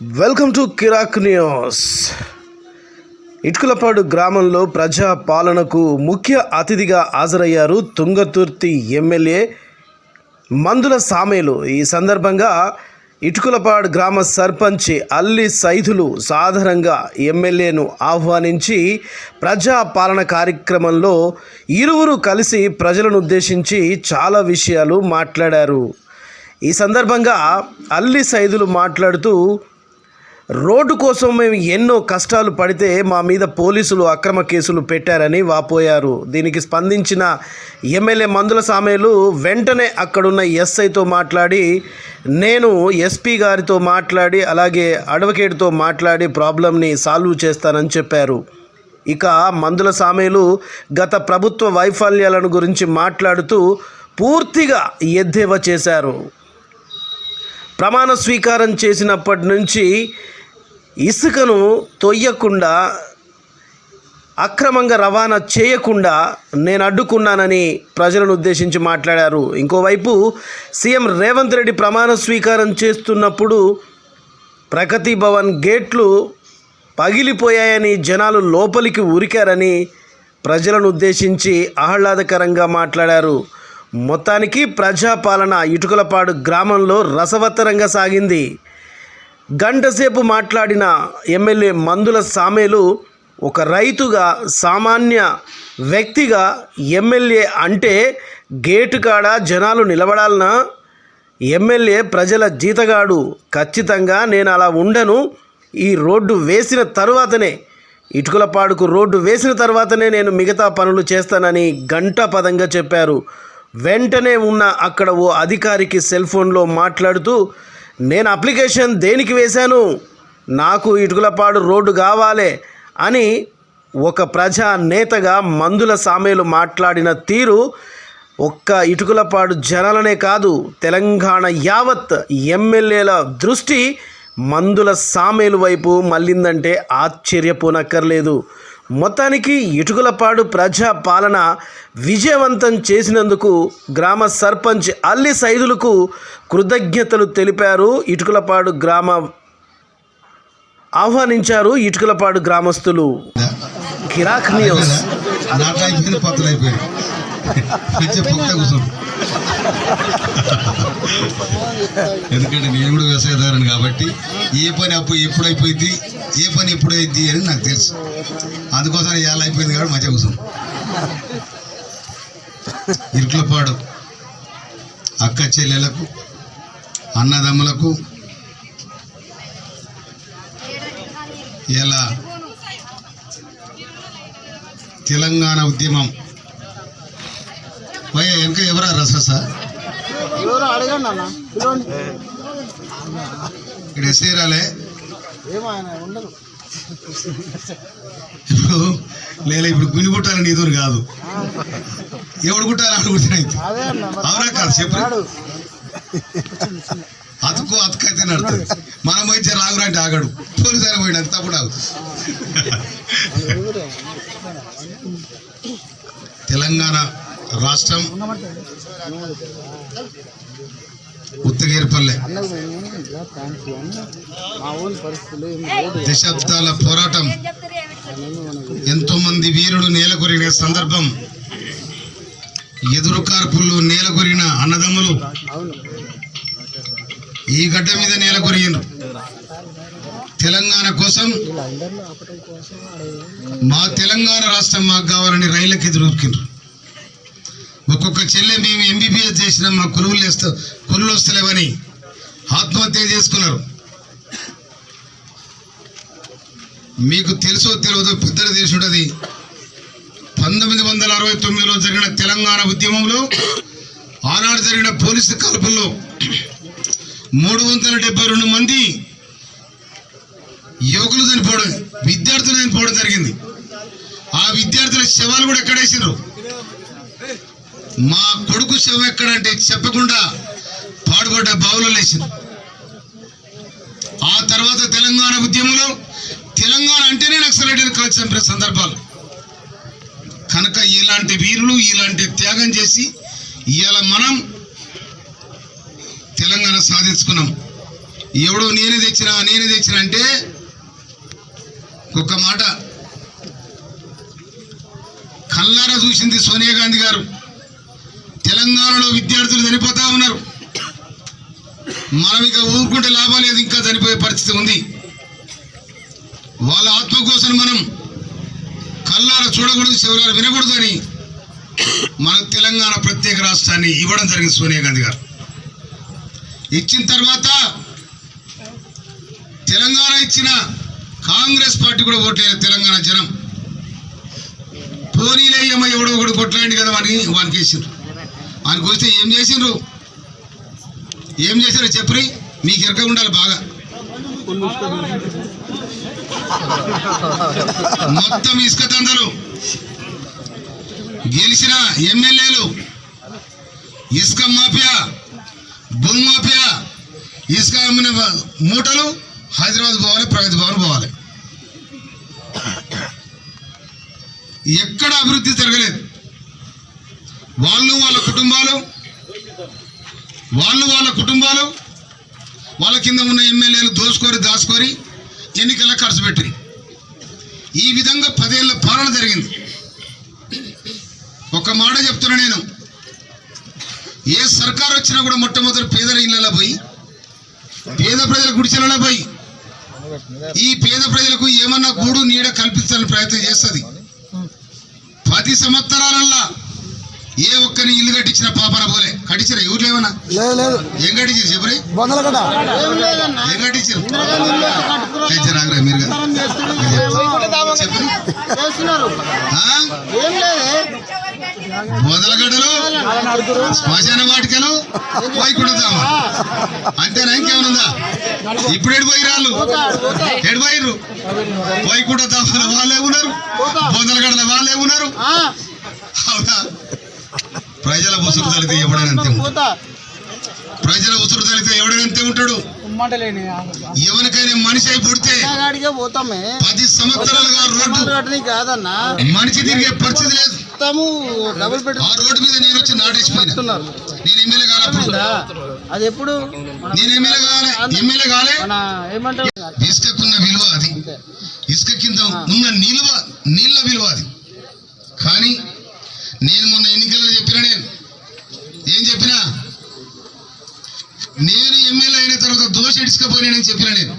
Welcome to Kiraak news. Itukalapadu గ్రామంలో ప్రజా పాలనకు ముఖ్య అతిథిగా హాజరయ్యారు తుంగతుర్తి ఎమ్మెల్యే మందుల సామేలు. ఈ సందర్భంగా ఇటుకలపాడు గ్రామ సర్పంచ్ అల్లి సైదులు సాధారణంగా ఎమ్మెల్యేను ఆహ్వానించి ప్రజా పాలన కార్యక్రమంలో ఇరువురు కలిసి ప్రజలను ఉద్దేశించి చాలా విషయాలు మాట్లాడారు. ఈ సందర్భంగా అల్లి సైదులు మాట్లాడుతూ, రోడ్డు కోసం మేము ఎన్నో కష్టాలు పడితే మా మీద పోలీసులు అక్రమ కేసులు పెట్టారని వాపోయారు. దీనికి స్పందించిన ఎమ్మెల్యే మందుల సామేలు వెంటనే అక్కడున్న ఎస్ఐతో మాట్లాడి, నేను ఎస్పీ గారితో మాట్లాడి అలాగే అడ్వకేట్తో మాట్లాడి ప్రాబ్లంని సాల్వ్ చేస్తానని చెప్పారు. ఇక మందుల సామేలు గత ప్రభుత్వ వైఫల్యాలను గురించి మాట్లాడుతూ పూర్తిగా ఎద్దేవా చేశారు. ప్రమాణ స్వీకారం చేసినప్పటి నుంచి ఇసుకను తొయ్యకుండా, అక్రమంగా రవాణా చేయకుండా నేను అడ్డుకున్నానని ప్రజలను ఉద్దేశించి మాట్లాడారు. ఇంకోవైపు సీఎం రేవంత్ రెడ్డి ప్రమాణ స్వీకారం చేస్తున్నప్పుడు ప్రగతి భవన్ గేట్లు పగిలిపోయాయని, జనాలు లోపలికి ఉరికారని ప్రజలను ఉద్దేశించి ఆహ్లాదకరంగా మాట్లాడారు. మొత్తానికి ప్రజాపాలన ఇటుకలపాడు గ్రామంలో రసవత్తరంగా సాగింది. గంటసేపు మాట్లాడిన ఎమ్మెల్యే మందుల సామేలు ఒక రైతుగా, సామాన్య వ్యక్తిగా ఎమ్మెల్యే అంటే గేటు కాడ జనాలు నిలబడాలనా? ఎమ్మెల్యే ప్రజల జీతగాడు. ఖచ్చితంగా నేను అలా ఉండను. ఈ రోడ్డు వేసిన తర్వాతనే, ఇటుకలపాడుకు రోడ్డు వేసిన తర్వాతనే నేను మిగతా పనులు చేస్తానని గంటాపదంగా చెప్పారు. వెంటనే ఉన్న అక్కడ ఓ అధికారికి సెల్ ఫోన్లో మాట్లాడుతూ, నేను అప్లికేషన్ దేనికి వేశాను, నాకు ఇటుకలపాడు రోడ్డు కావాలి అని ఒక ప్రజా నేతగా మందుల సామేలు మాట్లాడిన తీరు ఒక్క ఇటుకలపాడు జనాలనే కాదు, తెలంగాణ యావత్ ఎమ్మెల్యేల దృష్టి మందుల సామేలు వైపు మళ్ళిందంటే ఆశ్చర్యపోనక్కర్లేదు. మొత్తానికి ఇటుకలపాడు ప్రజా పాలన విజయవంతం చేసినందుకు గ్రామ సర్పంచ్ అల్లి సైదులకు కృతజ్ఞతలు తెలిపారు. ఇటుకలపాడు ఆహ్వానించారు ఇటుకలపాడు గ్రామస్తులు. కిరాక్ న్యూస్. ఎందుకంటే నేను కూడా వ్యవసాయదారుని కాబట్టి ఏ పని అప్పుడు ఎప్పుడు అయిపోయింది, ఏ పని ఎప్పుడు అయింది అని నాకు తెలుసు. అందుకోసం ఎలా అయిపోయింది కాబట్టి మంచిగా కూర్చోం. ఇటుకలపాడు అక్క చెల్లెలకు, అన్నదమ్ములకు ఇలా తెలంగాణ ఉద్యమం వెనక ఎవరా రససా ఇక్కడ ఎస్ఐ రాలే ఇప్పుడు లేదా, ఇప్పుడు గుని కుట్టాలని నీతో కాదు, ఎవడు కుట్టాలి ఆడు కుట్టినది. అవునా కాదు చెప్పు, అతుకైతే నడుతుంది. మనం పోయి రాగురంటే ఆగడు, పోలీసు అయినా పోయినా తప్పుడు ఆగు. తెలంగాణ రాష్ట్రం ఉత్తగేరుపల్లె దశాబ్దాల పోరాటం, ఎంతో మంది వీరులు నేలకొరిగిన సందర్భం, ఎదురు కార్పుల్లో నేలకొరిగిన అన్నదమ్ములు ఈ గడ్డ మీద నేలకొరిగినారు. తెలంగాణ కోసం, మా తెలంగాణ రాష్ట్రం మాకు కావాలని రైళ్ళకి ఎదురుకిండ్రు. ఒక్కొక్క చెల్లె మేము ఎంబీబీఎస్ చేసినాం, మా కొలువులు వస్తలేవని ఆత్మహత్య చేసుకున్నారు. మీకు తెలుసో తెలియదో పెద్దల దేశుడది 1969లో జరిగిన తెలంగాణ ఉద్యమంలో, ఆనాడు జరిగిన పోలీసు కాల్పుల్లో 372 మంది యువకులు చనిపోవడం, విద్యార్థులు చనిపోవడం జరిగింది. ఆ విద్యార్థుల శవాలు కూడా ఎక్కడేసారు. మా కొడుకు శవం ఎక్కడంటే చెప్పకుండా పాడుపడ్డ బావులలో వేసారు. ఆ తర్వాత తెలంగాణ ఉద్యమంలో తెలంగాణ అంటేనే నక్సలైట్లను కాల్చి చంపిన సందర్భాలు. కనుక ఇలాంటి వీరులు, ఇలాంటి త్యాగం చేసి ఇవాళ మనం తెలంగాణ సాధించుకున్నాం. ఎవడో నేనే తెచ్చినా అంటే ఒక్క మాట కల్లారా చూసింది సోనియా గాంధీ గారు. తెలంగాణలో విద్యార్థులు చనిపోతా ఉన్నారు. మనం ఇక ఊరుకుంటే లాభం లేదు, ఇంకా చనిపోయే పరిస్థితి ఉంది. వాళ్ళ ఆత్మ కోసం మనం కల్లారా చూడకూడదు, చెవులారా వినకూడదు అని మనకు తెలంగాణ ప్రత్యేక రాష్ట్రాన్ని ఇవ్వడం జరిగింది సోనియా గాంధీ గారు. ఇచ్చిన తర్వాత తెలంగాణ ఇచ్చిన కాంగ్రెస్ పార్టీ కూడా ఓట్లేదు తెలంగాణ జనం. పోనీలేయమ్మ ఎవడో ఒకటి కొట్లాండి కదా వానికి వేసిండ్రు. వానికి వస్తే ఏం చేసిండ్రు చెప్పురి, మీకు ఎరక ఉండాలి బాగా. మొత్తం ఇసుక దందలు, గెలిచిన ఎమ్మెల్యేలు ఇసుక మాఫియా, భూమి మాఫియా, ఇసుక అమ్మిన మూటలు హైదరాబాద్ పోవాలి, ప్రగతి భవన్ పోవాలి. ఎక్కడ అభివృద్ధి జరగలేదు. వాళ్ళు వాళ్ళ కుటుంబాలు వాళ్ళ కింద ఉన్న ఎమ్మెల్యేలు దాచుకొని ఎన్నికల ఖర్చు పెట్టింది. ఈ విధంగా 10 ఏళ్ల పాలన జరిగింది. ఒక మాట చెప్తున్నా నేను, ఏ సర్కార్ వచ్చినా కూడా మొట్టమొదటి పేదల ఇళ్లలో పోయి, పేద ప్రజల గుడిసెలలో పోయి ఈ పేద ప్రజలకు ఏమన్నా గూడు నీడ కల్పించాలని ప్రయత్నం చేస్తుంది. 10 సంవత్సరాలల్లా ఏ ఒక్కరిని ఇల్లు కట్టించిన పాపన పోలే. కట్టించారా ఎవరు లేవన్నా? ఏం కట్టించారు చెప్పరి? ఏం కట్టించారు? మీరు బోదలగడ్డలు, శ్మశాన వాటికలు, వైకుంఠధామం, అంతేనా? ఇంకేమనుందా? ఇప్పుడు ఎడిపోయిరాళ్ళు ఎడిపోయిర్రు. వైకుంఠధామల వాళ్ళే ఉన్నారు, బోదలగడ్డల వాళ్ళే ఉన్నారు. అవునా? ప్రజల ఉసురు తలితే ఎవడైనంతే ఉంటాడు. ఎవరికైనా మనిషి అయి పుడితే 10 సంవత్సరాలుగా రోడ్డు మనిషి తిరిగే పరిస్థితి లేదు. ఆ రోడ్డు మీద నేను వచ్చి నాటేసిపోయినా. నేను ఎమ్మెల్యే కాలే. ఇసుకకున్న విలువ అది, ఇసుక కింద ఉన్న నీళ్ళ విలువ అది. కానీ నేను మొన్న ఎన్నికల్లో చెప్పినా, ఏం చెప్పినా, నేను ఎమ్మెల్యే అయిన తర్వాత దోష ఇసుకపోయినానని చెప్పినా నేను.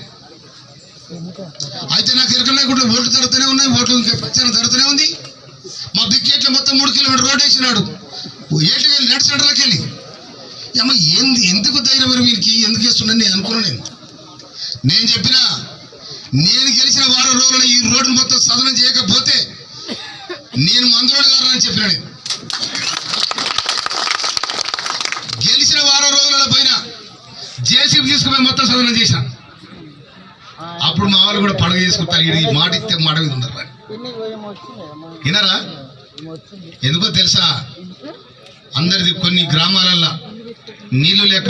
అయితే నాకు ఎరకలు లేకుండా ఓట్లు జరుగుతూనే ఉన్నాయి, ఓట్లు ఇంకా ప్రచారం జరుగుతూనే ఉంది. మా బిక్కెట్లో మొత్తం 3 కిలోమీటర్ రోడ్ వేసినాడు. ఏటికి వెళ్ళి నెట్ సెంటర్లోకి వెళ్ళి అమ్మ ఎందుకు ధైర్యం వీరికి ఎందుకు వేస్తున్నాను నేను అనుకున్నాను. నేను చెప్పినా, నేను గెలిచిన వారం రోజుల్లో ఈ రోడ్డు మొత్తం సదనం చేయకపోతే నేను మందులోడు గారని చెప్పినా. నేను గెలిచిన వారం రోజుల పైన జేసీబీ తీసుకుపోయి మొత్తం సదనం చేసిన. అప్పుడు మా వాళ్ళు కూడా పండుగ చేసుకుంటారు. ఈ మాట ఇస్తే మాట మీద ఉన్నారు. వినరా? ఎందుకో తెలుసా? అందరిది కొన్ని గ్రామాలల్లో నీళ్లు లేక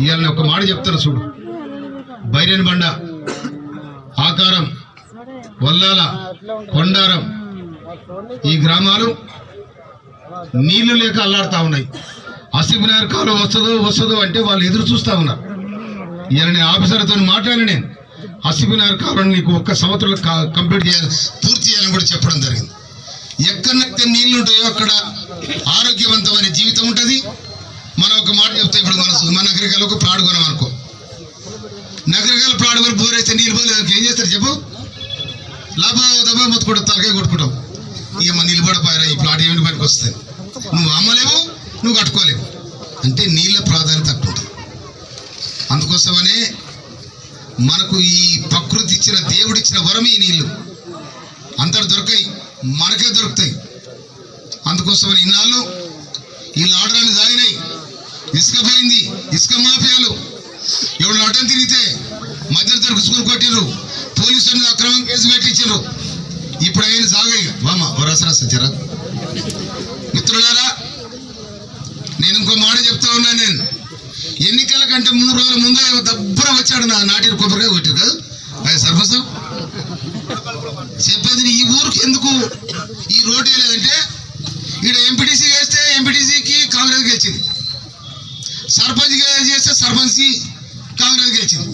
ఇవాళ ఒక మాట చెప్తాను చూడు. బైరేని బండ, ఆకారం, వల్లాల, కొండారం, ఈ గ్రామాలు నీళ్లు లేక అల్లాడుతూ ఉన్నాయి. అసిబినార్ కాలం వస్తుందో అంటే వాళ్ళు ఎదురు చూస్తూ ఉన్నారు. ఇలా నేను ఆఫీసర్తో మాట్లాడి, నేను అసిబినార్ కాలం నీకు 1 సంవత్సరంలో కంప్లీట్ చేయాలి, పూర్తి చేయాలని కూడా చెప్పడం జరిగింది. ఎక్కడైతే నీళ్లు ఉంటాయో అక్కడ ఆరోగ్యవంతమైన జీవితం ఉంటుంది. మనం ఒక మాట చెప్తే, ఇప్పుడు మన నగరికలకు ప్రాడుకున్నాం అనుకో, నగరికలు ప్రాడుకొని బోరేస్తే నీళ్ళు పోలేదు ఏం చేస్తారు చెప్పు? దబ్బా మొత్తుకుంటాం, తలకాయ కొట్టుకుంటాం. ఇక మన నిలబడపోయారా ఈ ప్లాట్ ఏమిటి పనికి వస్తాయి? నువ్వు అమ్మలేవు, నువ్వు కట్టుకోలేవు. అంటే నీళ్ళ ప్రాధాన్యత తక్కువ ఉంటుంది. అందుకోసమనే మనకు ఈ ప్రకృతి ఇచ్చిన, దేవుడిచ్చిన వరం ఈ నీళ్లు. అందరు దొరకాయి, మనకే దొరుకుతాయి. అందుకోసమని ఇన్నాళ్ళు వీళ్ళు ఆర్డర్లు సాగినాయి. ఇసుక పోయింది, ఇసుక మాఫియాలు ఎవరు అడ్డం తిరిగితే మధ్యలో దొరుకుని కొట్టిర్రు, పోలీసులు అక్రమం కేసు పెట్టించారు. ఇప్పుడు ఆయన సాగాయి వామా రసరస జర. మిత్రులారా, నేను ఇంకో మాట చెప్తా ఉన్నాను. నేను ఎన్నికల కంటే 3 రోజుల ముందే దబ్బర వచ్చాడు నా నాటిని కొబ్బరికాయ కొట్టారు కదా అది సర్పంచ్ చెప్పేది. ఈ ఊరికి ఎందుకు ఈ రోడ్ వేయలేదంటే, ఇక్కడ ఎంపీటీసీ వేస్తే ఎంపీటీసీకి కాంగ్రెస్ గెలిచింది, సర్పంచ్ చేస్తే సర్పంచ్ కాంగ్రెస్ గెలిచింది.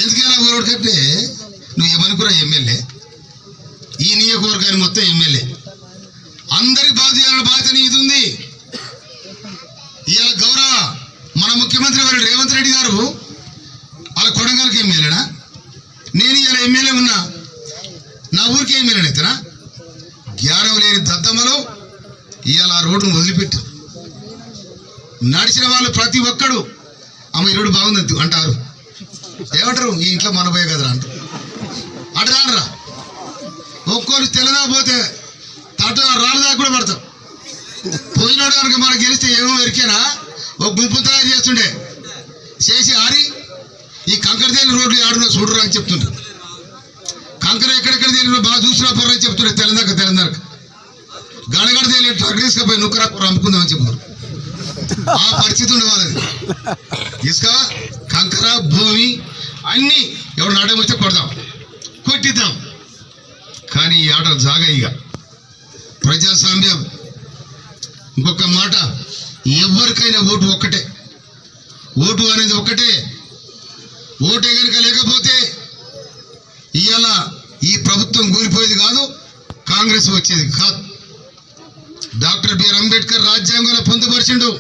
ఎందుకైనా ఓడికంటే నువ్వు ఏమనుకున్నా ఎమ్మెల్యే, ఈ నియోజకవర్గాన్ని మొత్తం ఎమ్మెల్యే, అందరికి బాధ్యత చేయాలని బాధ్యత ఇది ఉంది. ఇవాళ గౌరవ మన ముఖ్యమంత్రి వారు రేవంత్ రెడ్డి గారు వాళ్ళ కొడంగల్కి ఎమ్మెల్యేనా, నేను ఇలా ఎమ్మెల్యే ఉన్నా, నా ఊరికి ఎమ్మెల్యేనా అయితేనా? జ్ఞానం లేని దద్దమ్మలో ఇవాళ ఆ రోడ్డును వదిలిపెట్టు నడిచిన వాళ్ళు ప్రతి ఒక్కడు అమ్మ ఈ రోడ్డు బాగుంది అంటారు. ఏమంటారు? ఈ ఇంట్లో మనపోయే కదరా అంటారు. అటరానరా ఒక్కోరు తెల్లదాకపోతే తట రాళ్ళదాకా కూడా పడతాం. పోయినోడు కనుక మనకు గెలిస్తే ఏమో ఎరికేనా ఒక గుంపు తయారు చేస్తుండే, చేసి ఆరి ఈ కంకర తేలిన రోడ్లు ఆడున చూడరు అని చెప్తుంటారు. కంకర ఎక్కడెక్కడ తేలిన బాగా చూసినా పోరా అని చెప్తుండే. తెలంగాణ గడగడ తేలి ట్రక్ తీసుకపోయి నుక్కరా కూర అమ్ముకుందామని చెప్తున్నారు. ఆ పరిస్థితి ఉండే వాళ్ళది. ఇసుక కంకర భూమి అన్నీ ఎవరు నాటం వస్తే కొడదాం, కొట్టిద్దాం. కానీ ఈ ఆటలు జాగాయిగా ప్రజాస్వామ్యం. ఇంకొక మాట, ఎవరికైనా ఓటు ఒక్కటే, ఓటు అనేది ఒక్కటే. ఓటే కనుక లేకపోతే ఇవాళ ఈ ప్రభుత్వం కూలిపోయేది కాదు, కాంగ్రెస్ వచ్చేది కాదు. డాక్టర్ బిఆర్ అంబేద్కర్ రాజ్యాంగంలో పొందుపరిచిండు,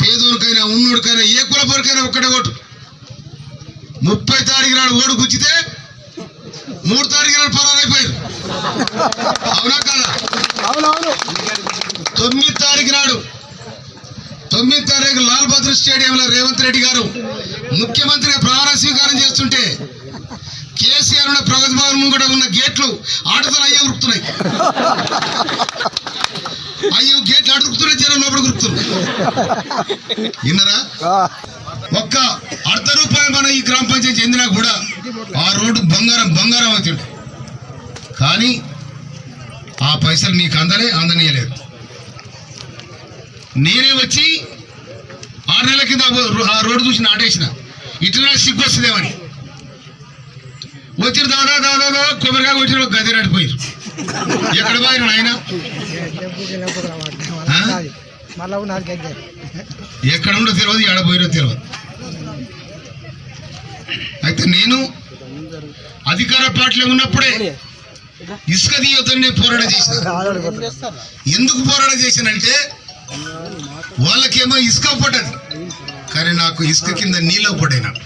పేదోనికైనా ఉన్నోడికైనా ఏ కులపోరికైనా ఒక్కటే ఓటు. 30 తారీఖు నాడు ఓటు గుచ్చితే 3 తారీఖు నాడు పరారైపోయారు. అవునా కదా? 9 తారీఖు నాడు 9 తారీఖు లాల్ బహదూర్ స్టేడియంలో రేవంత్ రెడ్డి గారు ముఖ్యమంత్రిగా ప్రమాణ స్వీకారం చేస్తుంటే కేసీఆర్ ఉన్న ప్రగతి భవన్ ముంగట ఉన్న గేట్లు ఆటతలు అయ్యే ఉరుకుతున్నాయి. అయ్యో గేట్లు అడుగుతున్నాయి, జనం లోపల గురుకుతున్నాయి. విన్నారా? ఒక్క ₹1 మన ఈ గ్రామ పంచాయతీ చెందినా కూడా ఆ రోడ్డు బంగారం అవుతుండే. కానీ ఆ పైసలు నీకు అందనీయలేదు. నేనే వచ్చి 6 నెలల కింద ఆ రోడ్డు చూసి నాటేసిన, ఇట్లా సిగ్గు వస్తుందేమని వచ్చిన దాదా కొబ్బరికాయ వచ్చిన గది నడిపోయారు. ఎక్కడ పోయారు ఆయన? ఎక్కడ ఉండో తెలియదు, ఎక్కడ పోయినో తెలియదు. అయితే నేను అధికార పార్టీలో ఉన్నప్పుడే ఇసుక తీయొద్దని పోరాటం చేసిన. ఎందుకు పోరాటం చేశానంటే వాళ్ళకేమో ఇసుక పడ్డది, కానీ నాకు ఇసుక కింద నీళ్ళు పడ్డాయి. నాకు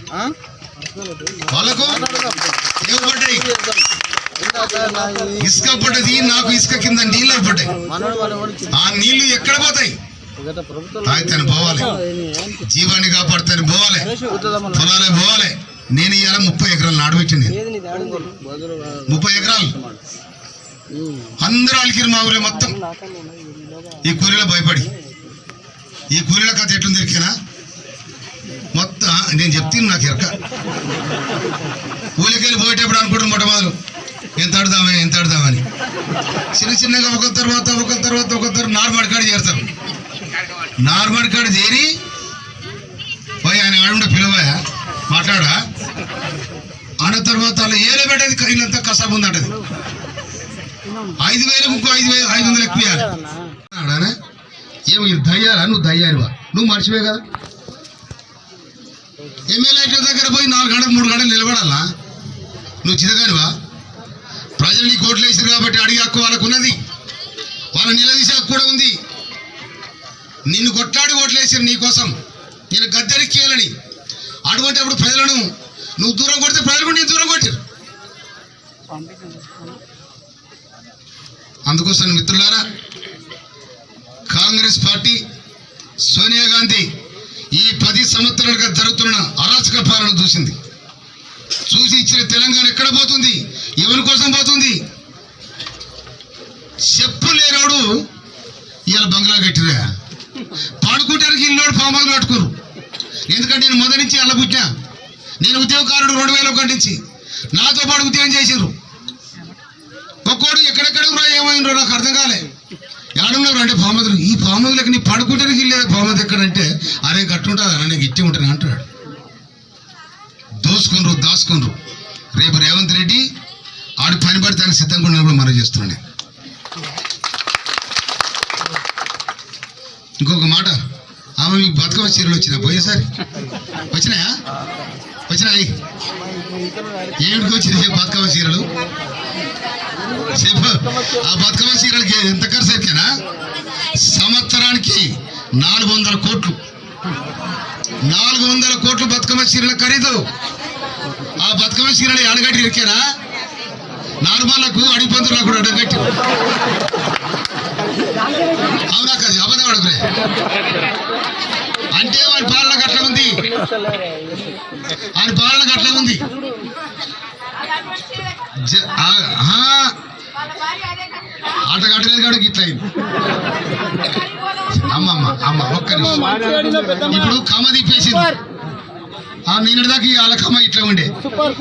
వాళ్ళకు ఏం పడ్డాయి? ఇసుక పడ్డది, నాకు ఇసుక కింద నీళ్ళు పడ్డాయి. ఆ నీళ్లు ఎక్కడ పోతాయి? తాగితేనే పోవాలి, జీవాన్ని కాపాడుతాను పోవాలి, పొలాలే పోవాలి. నేను ఇవాళ 30 ఎకరాలు నాడబెట్టింది. 30 ఎకరాలు అందరూ అలికిరు మా ఊరే మొత్తం. ఈ కూలీలో భయపడి ఈ కూలీల కథ ఎట్లుంది ఎరికేనా? మొత్తం నేను చెప్తాను, నాకు ఎరక. కూలికెళ్ళి పోయేటప్పుడు అనుకుంటాను మొట్టమొదలు ఎంత ఆడదామని చిన్నగా ఒకరి తర్వాత నార్మల్ కాడ చేరుతారు. నార్మల్ కాడ చేరి పోయి ఆయన ఆడుండే పిలవా మాట్లాడా అన్న తర్వాత వాళ్ళు ఏరే పెట్టేది ఇల్లంతా కసాబు ఉందంటది. 5,000 ఇంకో 5,500 ఎక్కువ ఆడానే. ఏమో దయ్యాలా? నువ్వు దయ్యానివా? నువ్వు మర్చిపోయి కదా. ఎమ్మెల్యే దగ్గర పోయి 4 గంటలు 3 గంటలు నిలబడాలా? నువ్వు చిన్నగానివా? ప్రజలు నీకు ఓట్లు వేసారు కాబట్టి అడిగే హక్కు వాళ్ళకు ఉన్నది, వాళ్ళ నిలదీసే హక్కు కూడా ఉంది. నిన్ను కొట్లాడి ఓట్లు వేసారు నీకోసం, నేను గద్దెరికేయాలని. అటువంటి అప్పుడు ప్రజలను నువ్వు దూరం కొడితే ప్రజలు కూడా నేను దూరం కొట్టారు. అందుకోసం మిత్రులారా, కాంగ్రెస్ పార్టీ సోనియా గాంధీ ఈ 10 సంవత్సరాలుగా జరుగుతున్న అరాచక పాలన చూసి ఇచ్చిన తెలంగాణ ఎక్కడ పోతుంది? ఎవరి కోసం పోతుంది? చెప్పు లేనాడు ఇవాళ బంగ్లా కట్టిరా, పాడుకుంటానికి ఇల్లు ఫామ్ హౌస్ కట్టుకోరు. ఎందుకంటే నేను మొదటి నుంచి అలా పుట్టినా. నేను ఉద్యోగకారుడు 2001 నుంచి, నాతో పాటు ఉద్యోగం చేసారు. ఒక్కోడు ఎక్కడెక్కడ ఏమైందో నాకు అర్థం కాలే. ఏడున్నారు అంటే ఫామ్ హౌస్. ఈ ఫామ్ హౌస్లకి నీ పడుకుంటానికి ఇల్లేదు. ఫామ్ హౌస్ ఎక్కడంటే అరే గట్టుంటుంది అన్న, నేను ఇట్టి ఉంటాను అంటాడు. దాచుకుండ్రు. రేపు రేవంత్ రెడ్డి ఆడు పని పడతానికి సిద్ధంగా ఉన్నప్పుడు మనం చేస్తున్నాను. ఇంకొక మాట, ఆమె మీకు బతుకమ్మ చీరలు వచ్చినా పోయేసారి వచ్చినాయా? వచ్చినాయి ఏమిటికి వచ్చింది బతుకమ్మ చీరలు చెప్పు. ఆ బతుకమ్మ చీరలకి ఎంత ఖర్చు అయితేనా సంవత్సరానికి 400 కోట్లు 400 కోట్లు బతుకమ్మ చీరల ఖరీదు. ఆ బతుకమ్మ చీరలు అడగట్టి ఇరికేనా నార్మల్లకు అడిపందులకు కూడా అడగట్టి అవునా కదా అబద్ధం అడుగురే అంటే వాడి పాలనకు అట్లా ఉంది ఆయన పాలనకు అట్లా ఉంది. ఆట కట్టలేదు కాడికి ఇట్లా అయింది. అమ్మ ఒక్క నిమిషం. ఇప్పుడు కమ్మ తిప్పేసింది. నిన్నటి దాకా వాళ్ళ కమ్మ ఇట్లా ఉండే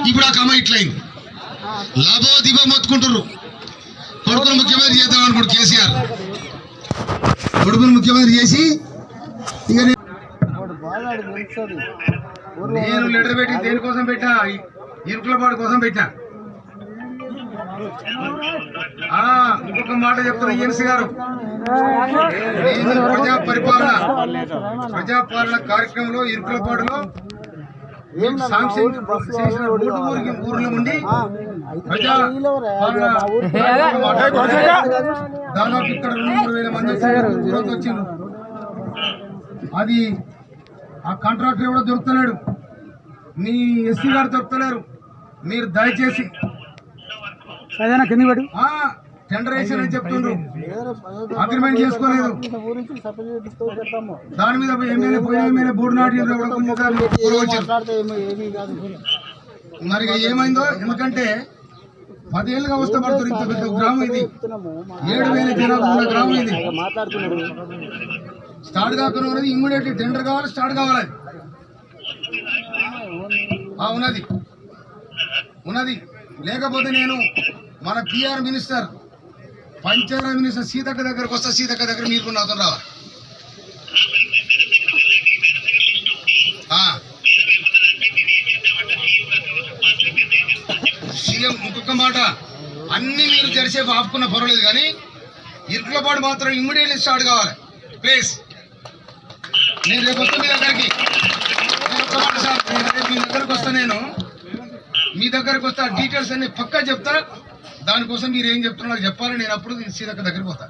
ఇప్పుడు ఆ కమ్మ ఇట్లా అయింది. లాభో దిబో మొత్తుకుంటారు. కొడుకును ముఖ్యమంత్రి చేద్దాం అనుకోడు కేసీఆర్. కొడుకును ముఖ్యమంత్రి చేసి ఇక నేను లెటర్ పెట్టి దేనికోసం పెట్టా ఇరుకులపాడు కోసం పెట్టా. ఇంకొక మాట చెప్తున్నా ఈఎన్సీ గారు, నేను ప్రజాపాలన కార్యక్రమంలో ఇరుకులపాడులో శాంక్షన్ చేసిన ఊర్లో ఉండి దాదాపు ఇక్కడ 2-3 వేల మంది వచ్చిండ్రు. అది ఆ కాంట్రాక్టర్ కూడా దొరుకుతలేడు, మీ ఎస్సీ గారు దొరుకుతలేరు. మీరు దయచేసి టెండర్ వేసిన చెప్తుండ్రు, అగ్రిమెంట్ చేసుకోలేదు. దాని మీద ఎమ్మెల్యే బోర్డు నాటి మరి ఏమైందో. ఎందుకంటే 10 ఏళ్ళుగా వస్తే పడుతుంది. ఇంత పెద్ద గ్రామం ఇది, 7,000 జనాభా ఉన్న గ్రామం ఇది. స్టార్ట్ కాకుండా ఇమ్మీడియట్లీ టెండర్ కావాలి, స్టార్ట్ కావాలి. ఉన్నది లేకపోతే నేను మన PR minister panchayati minister Seethakka దగ్గరకు వస్తా. సీతక్క దగ్గర మీరు కూడా నాతో రావాలి. సీఎం ఇంకొక మాట, అన్ని మీరు జరిసేపు ఆపుకున్న పర్వాలేదు కానీ ఇరుకులపాటు మాత్రం ఇమ్మీడియట్లీ స్టార్ట్ కావాలి ప్లీజ్. నేను రేపు వస్తా మీ దగ్గరికి. మీ దగ్గరకు వస్తా, నేను మీ దగ్గరకు వస్తా. డీటెయిల్స్ అన్ని పక్కా చెప్తా. దానికోసం మీరు ఏం చెప్తున్నా నాకు చెప్పాలి. నేను అప్పుడు సీతక్క దగ్గరికి పోతా.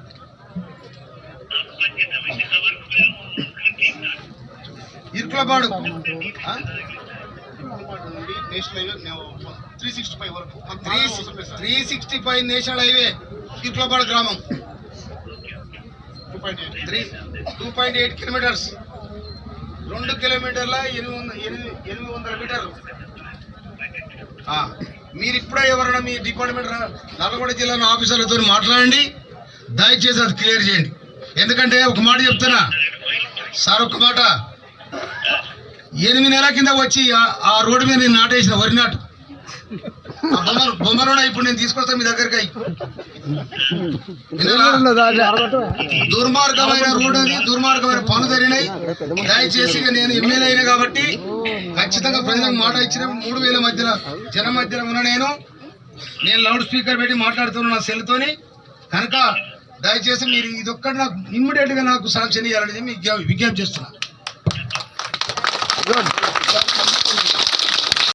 ఇరుకులపాడు 365 నేషనల్ హైవే ఇరుకులపాడు గ్రామం 2.8 కిలోమీటర్స్, 2 కిలోమీటర్ల 800 మీటర్లు. మీరు ఇప్పుడే ఎవరైనా మీ డిపార్ట్మెంట్ నల్గొండ జిల్లా ఆఫీసర్లతో మాట్లాడండి, దయచేసి అది క్లియర్ చేయండి. ఎందుకంటే ఒక మాట చెప్తున్నా సార్, ఒక మాట 8 నెలల కింద వచ్చి ఆ రోడ్డు మీద నేను నాటేసిన వరి నాటు బొమ్మలోనే ఇప్పుడు నేను తీసుకొస్తాను మీ దగ్గరికి. దుర్మార్గమైన రోడ్డు అది, దుర్మార్గమైన పనులు జరిగినాయి. దయచేసి నేను ఎమ్మెల్యే అయినా కాబట్టి ఖచ్చితంగా ప్రజలకు మాట ఇచ్చిన 3,000 మధ్యలో జనం మధ్యలో ఉన్న నేను లౌడ్ స్పీకర్ పెట్టి మాట్లాడుతున్నా నా సెల్తోని. కనుక దయచేసి మీరు ఇదొక్కటి నాకు ఇమ్మీడియట్ గా నాకు శాంక్షన్ ఇవ్వాలని మీకు విజ్ఞప్తి చేస్తున్నా.